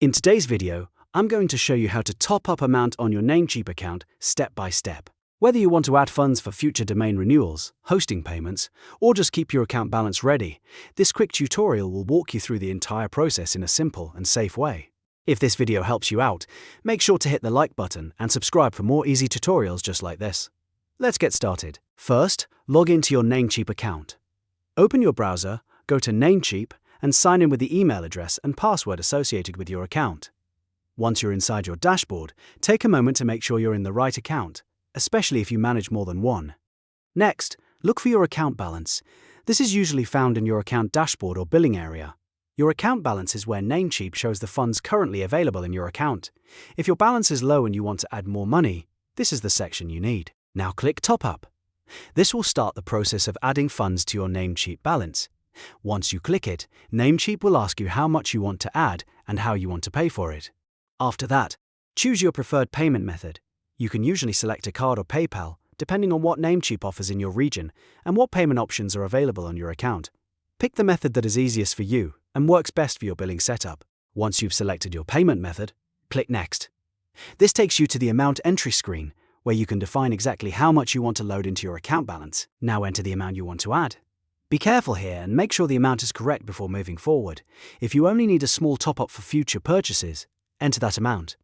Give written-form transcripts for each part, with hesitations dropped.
In today's video, I'm going to show you how to top up amount on your Namecheap account step by step. Whether you want to add funds for future domain renewals, hosting payments, or just keep your account balance ready, this quick tutorial will walk you through the entire process in a simple and safe way. If this video helps you out, make sure to hit the like button and subscribe for more easy tutorials just like this. Let's get started. First, log into your Namecheap account. Open your browser, go to Namecheap, and sign in with the email address and password associated with your account. Once you're inside your dashboard, take a moment to make sure you're in the right account, especially if you manage more than one. Next, look for your account balance. This is usually found in your account dashboard or billing area. Your account balance is where Namecheap shows the funds currently available in your account. If your balance is low and you want to add more money, this is the section you need. Now click Top Up. This will start the process of adding funds to your Namecheap balance. Once you click it, Namecheap will ask you how much you want to add and how you want to pay for it. After that, choose your preferred payment method. You can usually select a card or PayPal, depending on what Namecheap offers in your region and what payment options are available on your account. Pick the method that is easiest for you and works best for your billing setup. Once you've selected your payment method, click Next. This takes you to the amount entry screen, where you can define exactly how much you want to load into your account balance. Now enter the amount you want to add. Be careful here and make sure the amount is correct before moving forward. If you only need a small top-up for future purchases, enter that amount.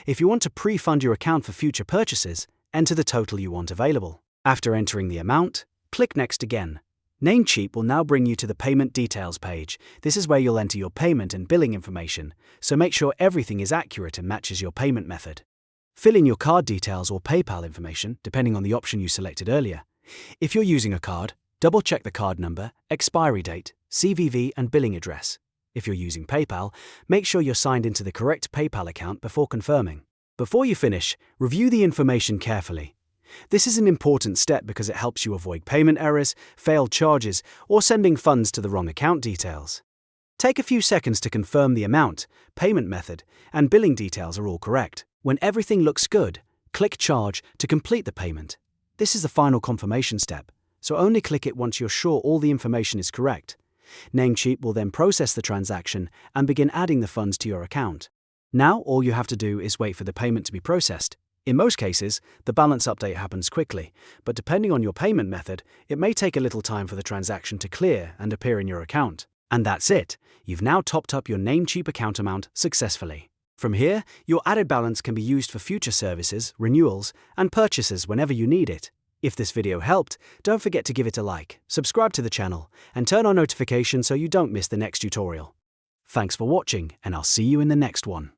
If you want to pre-fund your account for future purchases, enter the total you want available. After entering the amount, click Next again. Namecheap will now bring you to the Payment Details page. This is where you'll enter your payment and billing information, so make sure everything is accurate and matches your payment method. Fill in your card details or PayPal information, depending on the option you selected earlier. If you're using a card, double-check the card number, expiry date, CVV and billing address. If you're using PayPal, make sure you're signed into the correct PayPal account before confirming. Before you finish, review the information carefully. This is an important step because it helps you avoid payment errors, failed charges, or sending funds to the wrong account details. Take a few seconds to confirm the amount, payment method, and billing details are all correct. When everything looks good, click Charge to complete the payment. This is the final confirmation step, so only click it once you're sure all the information is correct. Namecheap will then process the transaction and begin adding the funds to your account. Now all you have to do is wait for the payment to be processed. In most cases, the balance update happens quickly, but depending on your payment method, it may take a little time for the transaction to clear and appear in your account. And that's it. You've now topped up your Namecheap account amount successfully. From here, your added balance can be used for future services, renewals, and purchases whenever you need it. If this video helped, don't forget to give it a like, subscribe to the channel, and turn on notifications so you don't miss the next tutorial. Thanks for watching, and I'll see you in the next one.